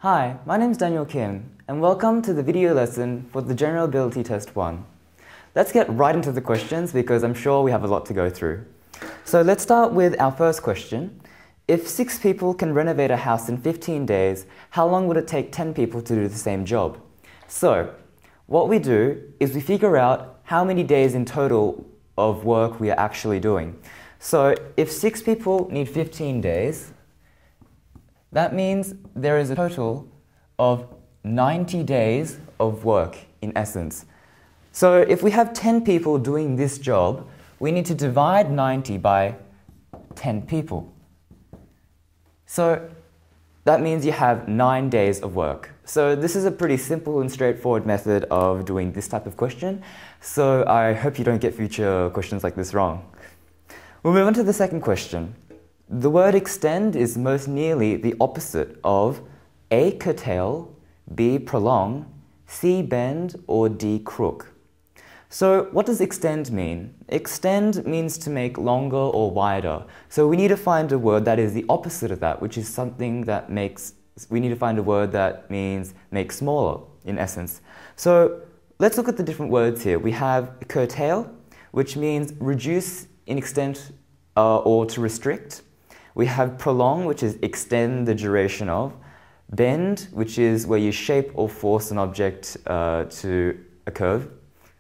Hi, my name is Daniel Kim, and welcome to the video lesson for the General Ability Test 1. Let's get right into the questions because I'm sure we have a lot to go through. So let's start with our first question. If 6 people can renovate a house in 15 days, how long would it take 10 people to do the same job? So, what we do is we figure out how many days in total of work we are actually doing. So, if 6 people need 15 days, that means there is a total of 90 days of work in essence. So, if we have 10 people doing this job, we need to divide 90 by 10 people. So that means you have 9 days of work. So this is a pretty simple and straightforward method of doing this type of question. So I hope you don't get future questions like this wrong. We'll move on to the second question. The word extend is most nearly the opposite of A, curtail, B, prolong, C, bend, or D, crook. So what does extend mean? Extend means to make longer or wider. So we need to find a word that is the opposite of that, which is something that we need to find a word that means make smaller, in essence. So let's look at the different words here. We have curtail, which means reduce in extent or to restrict. We have prolong, which is extend the duration of. Bend, which is where you shape or force an object to a curve,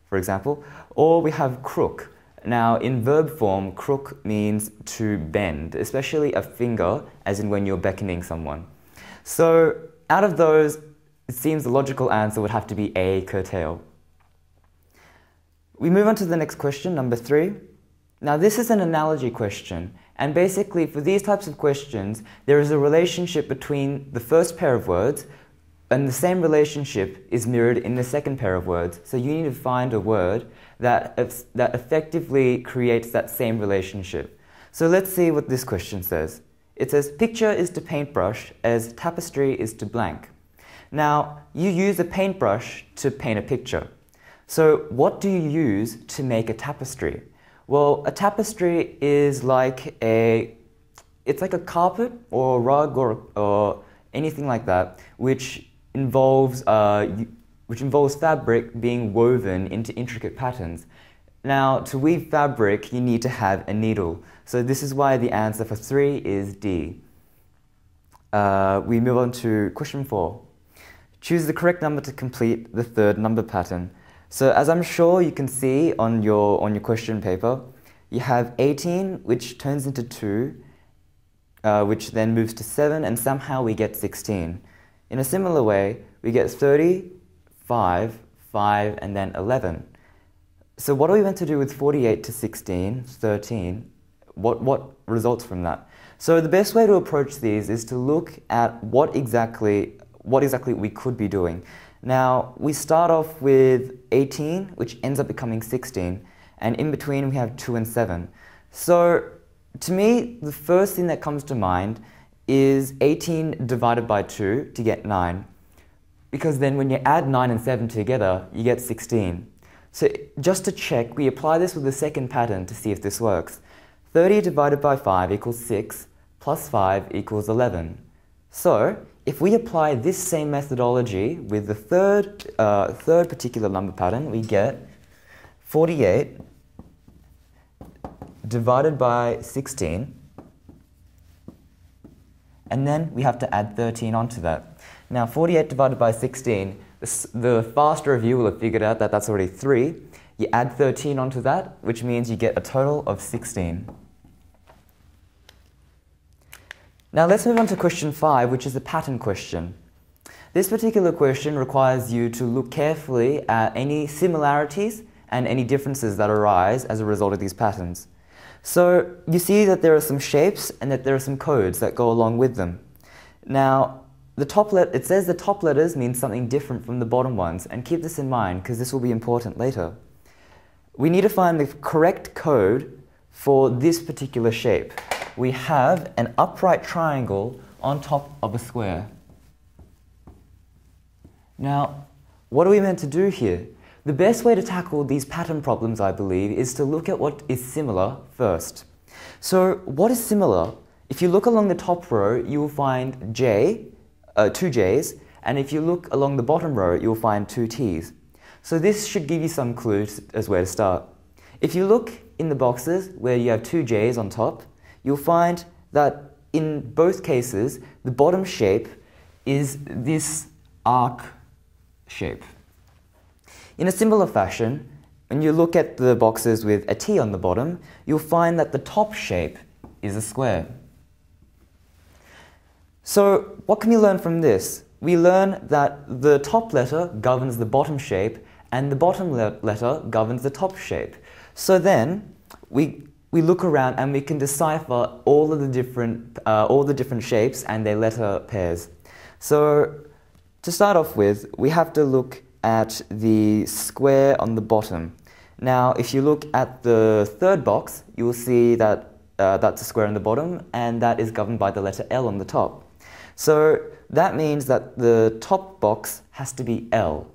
for example, or we have crook. Now, in verb form, crook means to bend, especially a finger, as in when you're beckoning someone. So, out of those, it seems the logical answer would have to be A, curtail. We move on to the next question, number 3. Now, this is an analogy question, and basically, for these types of questions, there is a relationship between the first pair of words, and the same relationship is mirrored in the second pair of words. So you need to find a word that effectively creates that same relationship. So let's see what this question says. It says, picture is to paintbrush as tapestry is to blank. Now, you use a paintbrush to paint a picture. So what do you use to make a tapestry? Well, a tapestry is like it's like a carpet or a rug or anything like that, which involves fabric being woven into intricate patterns. Now, to weave fabric, you need to have a needle. So this is why the answer for 3 is D. We move on to question 4. Choose the correct number to complete the third number pattern. So as I'm sure you can see on your question paper, you have 18, which turns into 2, which then moves to 7, and somehow we get 16. In a similar way, we get 30, 5, 5, and then 11. So what are we meant to do with 48 to 16, 13? What results from that? So the best way to approach these is to look at what exactly we could be doing. Now, we start off with 18, which ends up becoming 16, and in between we have 2 and 7. So to me, the first thing that comes to mind is 18 divided by 2 to get 9. Because then when you add 9 and 7 together, you get 16. So just to check, we apply this with the second pattern to see if this works. 30 divided by 5 equals 6, plus 5 equals 11. So if we apply this same methodology with the third particular number pattern, we get 48 divided by 16, and then we have to add 13 onto that. Now, 48 divided by 16, the faster of you will have figured out that that's already 3. You add 13 onto that, which means you get a total of 16. Now, let's move on to question 5, which is a pattern question. This particular question requires you to look carefully at any similarities and any differences that arise as a result of these patterns. So you see that there are some shapes and that there are some codes that go along with them. Now, it says the top letters mean something different from the bottom ones, and keep this in mind because this will be important later. We need to find the correct code for this particular shape. We have an upright triangle on top of a square. Now, what are we meant to do here? The best way to tackle these pattern problems, I believe, is to look at what is similar first. So what is similar? If you look along the top row, you will find J, two J's, and if you look along the bottom row, you'll find two T's. So this should give you some clues as where to start. If you look in the boxes where you have two J's on top, you'll find that in both cases, the bottom shape is this arc shape. In a similar fashion, when you look at the boxes with a T on the bottom, you'll find that the top shape is a square. So what can we learn from this? We learn that the top letter governs the bottom shape and the bottom letter governs the top shape. So then we look around and we can decipher all the different shapes and their letter pairs. So to start off with, we have to look at the square on the bottom. Now, if you look at the third box, you will see that that's a square on the bottom, and that is governed by the letter L on the top. So that means that the top box has to be L.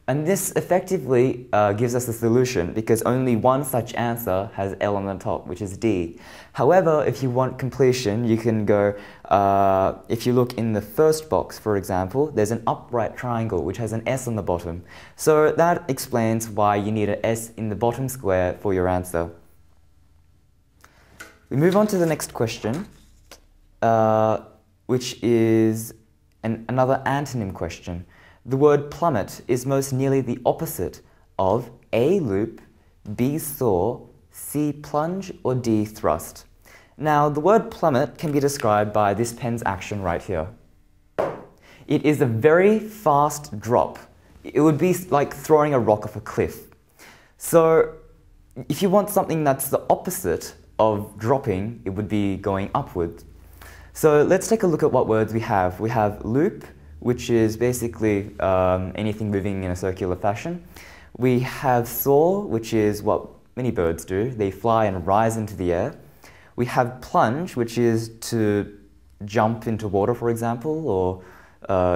And this effectively gives us a solution because only one such answer has L on the top, which is D. However, if you want completion, you can go, if you look in the first box, for example, there's an upright triangle which has an S on the bottom. So that explains why you need an S in the bottom square for your answer. We move on to the next question, which is another antonym question. The word plummet is most nearly the opposite of A, loop, B, soar, C, plunge, or D, thrust. Now, the word plummet can be described by this pen's action right here. It is a very fast drop. It would be like throwing a rock off a cliff. So, if you want something that's the opposite of dropping, it would be going upwards. So, let's take a look at what words we have. We have loop, which is basically anything moving in a circular fashion. We have soar, which is what many birds do. They fly and rise into the air. We have plunge, which is to jump into water, for example, or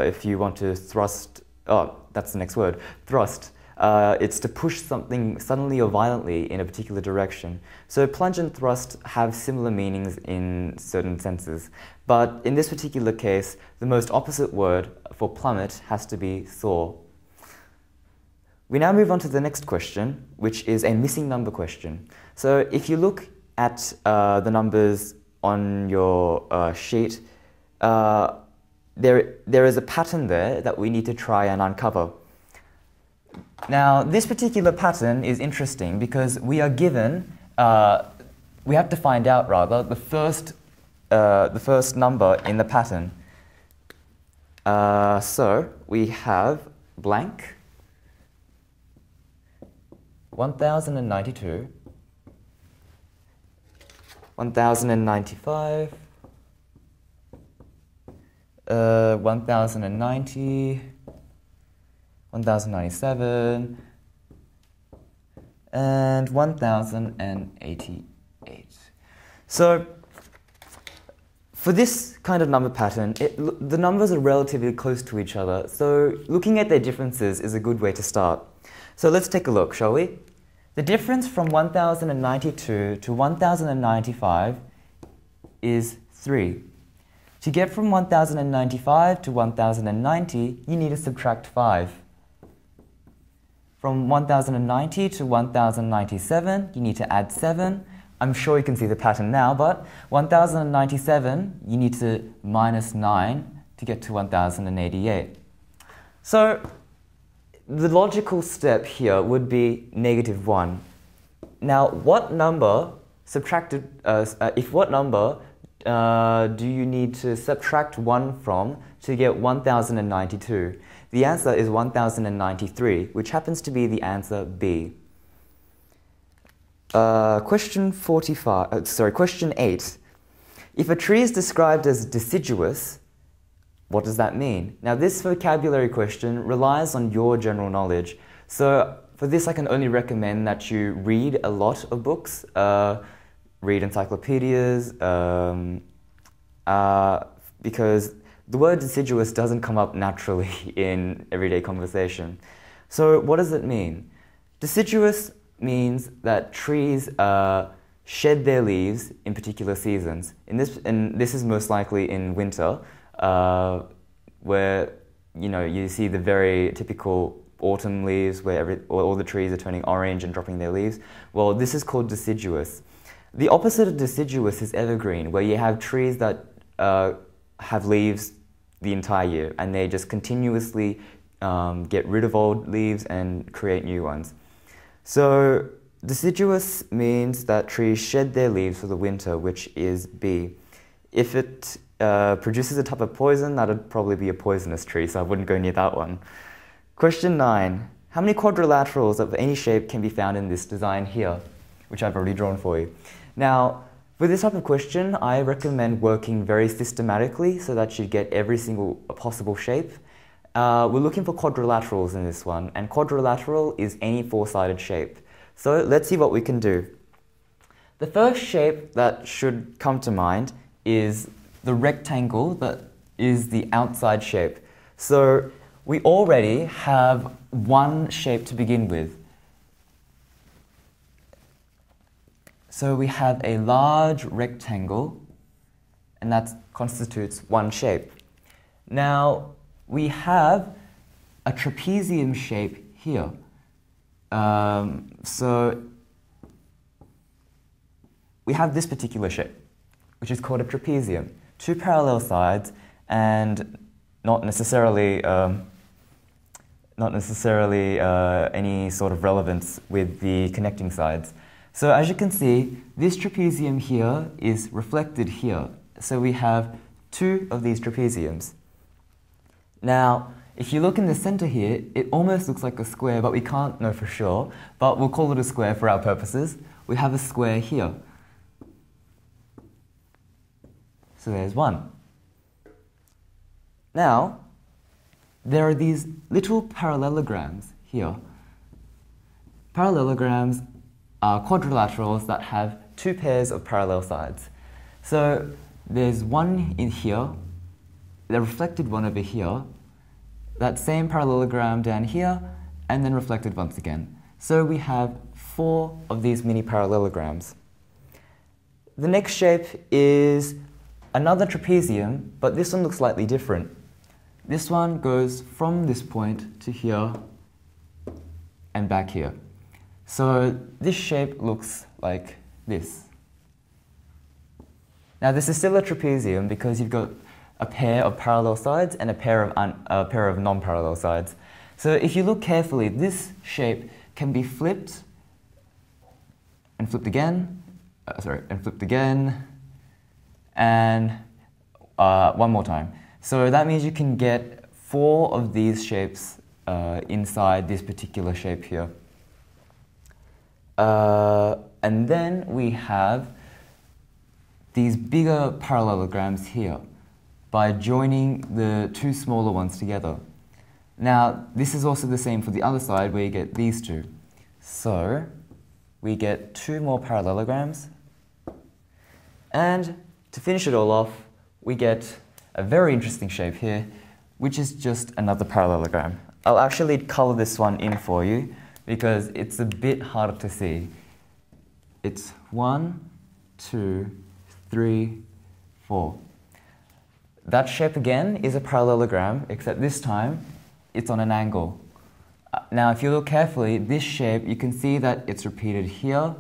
if you want to thrust, that's the next word, thrust. It's to push something suddenly or violently in a particular direction. So plunge and thrust have similar meanings in certain senses. But in this particular case, the most opposite word for plummet has to be soar. We now move on to the next question, which is a missing number question. So if you look at the numbers on your sheet, there is a pattern there that we need to try and uncover. Now, this particular pattern is interesting because we are given, we have to find out rather, the first number in the pattern. So, we have blank, 1092, 1095, 1090, 1097, and 1088. So, for this kind of number pattern, the numbers are relatively close to each other, so looking at their differences is a good way to start. So let's take a look, shall we? The difference from 1092 to 1095 is 3. To get from 1095 to 1090, you need to subtract 5. From 1090 to 1097, you need to add 7. I'm sure you can see the pattern now, but 1097, you need to minus 9 to get to 1088. So, the logical step here would be negative 1. Now, what number subtracted, what number do you need to subtract 1 from to get 1092? The answer is 1093, which happens to be the answer B. Question 8. If a tree is described as deciduous, what does that mean? Now, this vocabulary question relies on your general knowledge. So, for this, I can only recommend that you read a lot of books, read encyclopedias, because the word deciduous doesn't come up naturally in everyday conversation. So what does it mean? Deciduous means that trees shed their leaves in particular seasons. And this is most likely in winter, where you see the very typical autumn leaves where all the trees are turning orange and dropping their leaves. Well, this is called deciduous. The opposite of deciduous is evergreen, where you have trees that have leaves the entire year, and they just continuously get rid of old leaves and create new ones. So deciduous means that trees shed their leaves for the winter, which is B. If it produces a type of poison, that would probably be a poisonous tree, so I wouldn't go near that one. Question 9. How many quadrilaterals of any shape can be found in this design here, which I've already drawn for you? Now, for this type of question, I recommend working very systematically so that you get every single possible shape. We're looking for quadrilaterals in this one, and quadrilateral is any four-sided shape. So let's see what we can do. The first shape that should come to mind is the rectangle that is the outside shape. So we already have one shape to begin with. So we have a large rectangle, and that constitutes one shape. Now, we have a trapezium shape here. So we have this particular shape, which is called a trapezium. Two parallel sides and not necessarily any sort of relevance with the connecting sides. So as you can see, this trapezium here is reflected here. So we have two of these trapeziums. Now, if you look in the center here, it almost looks like a square, but we can't know for sure. But we'll call it a square for our purposes. We have a square here. So there's one. Now, there are these little parallelograms here. Parallelograms are quadrilaterals that have two pairs of parallel sides. So there's one in here, the reflected one over here, that same parallelogram down here, and then reflected once again. So we have 4 of these mini parallelograms. The next shape is another trapezium, but this one looks slightly different. This one goes from this point to here and back here. So this shape looks like this. Now this is still a trapezium because you've got a pair of parallel sides and a pair of non-parallel sides. So if you look carefully, this shape can be flipped and flipped again, and flipped again, and one more time. So that means you can get 4 of these shapes inside this particular shape here. And then we have these bigger parallelograms here by joining the 2 smaller ones together. Now, this is also the same for the other side where you get these 2. So, we get 2 more parallelograms. And to finish it all off, we get a very interesting shape here, which is just another parallelogram. I'll actually color this one in for you because it's a bit harder to see. It's 1, 2, 3, 4. That shape again is a parallelogram, except this time it's on an angle. Now if you look carefully, this shape, you can see that it's repeated here,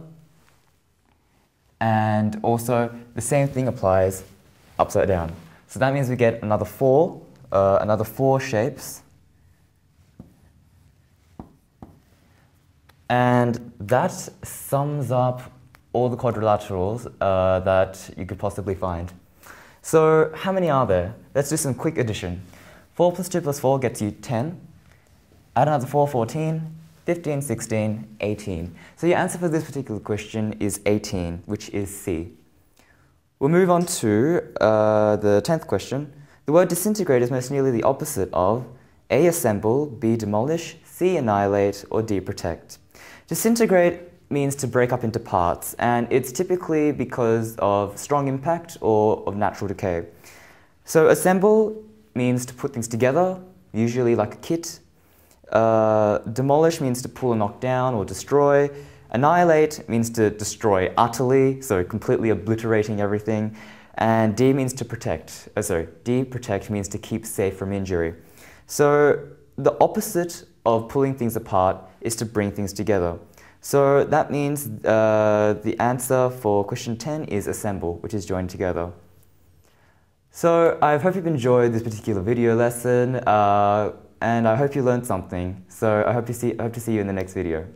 and also the same thing applies upside down. So that means we get another 4 shapes. And that sums up all the quadrilaterals that you could possibly find. So how many are there? Let's do some quick addition. 4 plus 2 plus 4 gets you 10. Add another 4, 14, 15, 16, 18. So your answer for this particular question is 18, which is C. We'll move on to the 10th question. The word disintegrate is most nearly the opposite of A, assemble, B, demolish, C, annihilate, or D, protect. Disintegrate means to break up into parts, and it's typically because of strong impact or of natural decay. So assemble means to put things together, usually like a kit. Demolish means to pull or knock down or destroy. Annihilate means to destroy utterly, so completely obliterating everything. and D means to protect. D, protect, means to keep safe from injury. So the opposite of pulling things apart is to bring things together. So that means the answer for question 10 is assemble, which is join together. So I hope you've enjoyed this particular video lesson, and I hope you learned something. So I hope to see you in the next video.